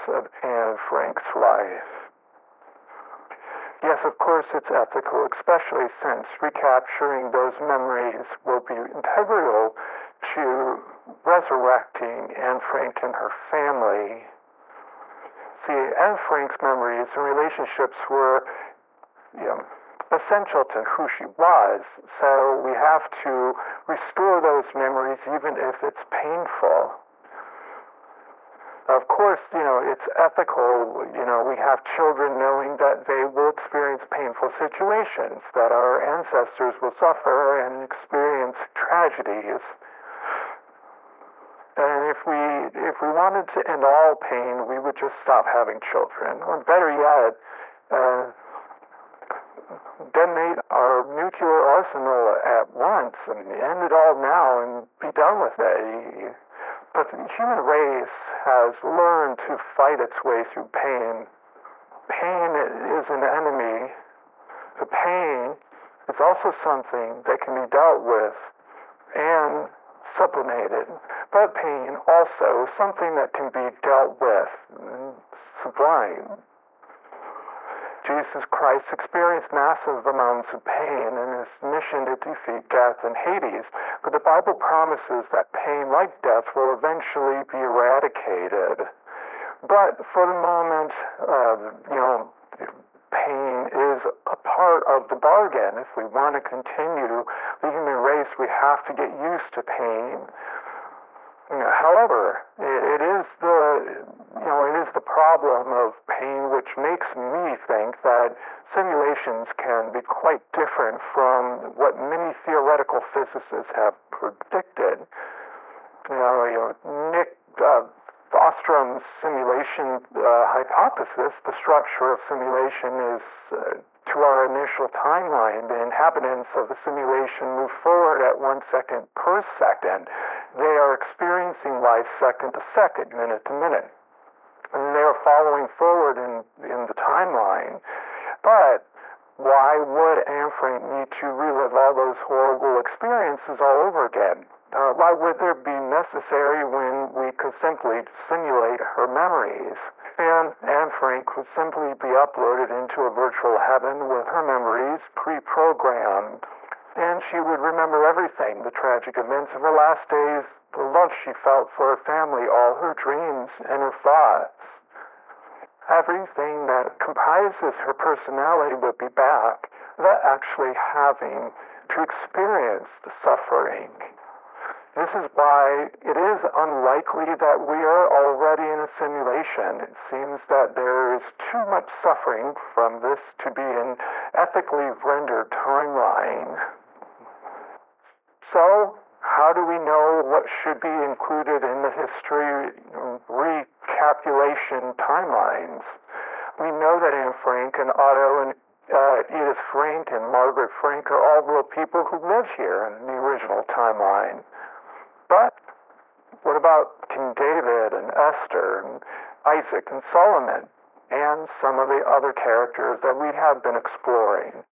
of Anne Frank's life. Yes, of course, it's ethical, especially since recapturing those memories will be integral to resurrecting Anne Frank and her family. See, Anne Frank's memories and relationships were, essential to who she was, so we have to restore those memories even if it's painful. Of course, it's ethical. We have children knowing that they will experience painful situations, that our ancestors will suffer and experience tragedies. And if we wanted to end all pain, we would just stop having children. Or better yet, detonate our nuclear arsenal at once and end it all now and be done with it. But the human race has learned to fight its way through pain. Pain is an enemy. The pain is also something that can be dealt with and sublimated. But pain also is something that can be dealt with and sublimed. Jesus Christ experienced massive amounts of pain in his mission to defeat death and Hades, but the Bible promises that pain, like death, will eventually be eradicated. But for the moment, pain is a part of the bargain. If we want to continue the human race, we have to get used to pain. However, it is the problem of pain which makes me think that simulations can be quite different from what many theoretical physicists have predicted. Nick Bostrom's simulation hypothesis, the structure of simulation is to our initial timeline. The inhabitants of the simulation move forward at 1 second per second. They are experiencing life second to second, minute to minute. And they are following forward in the timeline. But why would Anne Frank need to relive all those horrible experiences all over again? Why would there be necessary when we could simply simulate her memories? And Anne Frank would simply be uploaded into a virtual heaven with her memories pre-programmed. And she would remember everything, the tragic events of her last days, the love she felt for her family, all her dreams and her thoughts. Everything that comprises her personality would be back, without actually having to experience the suffering. This is why it is unlikely that we are already in a simulation. It seems that there is too much suffering from this to be an ethically rendered timeline. So, how do we know what should be included in the history recapitulation timelines? We know that Anne Frank and Otto and Edith Frank and Margaret Frank are all real people who live here in the original timeline. But what about King David and Esther and Isaac and Solomon and some of the other characters that we have been exploring?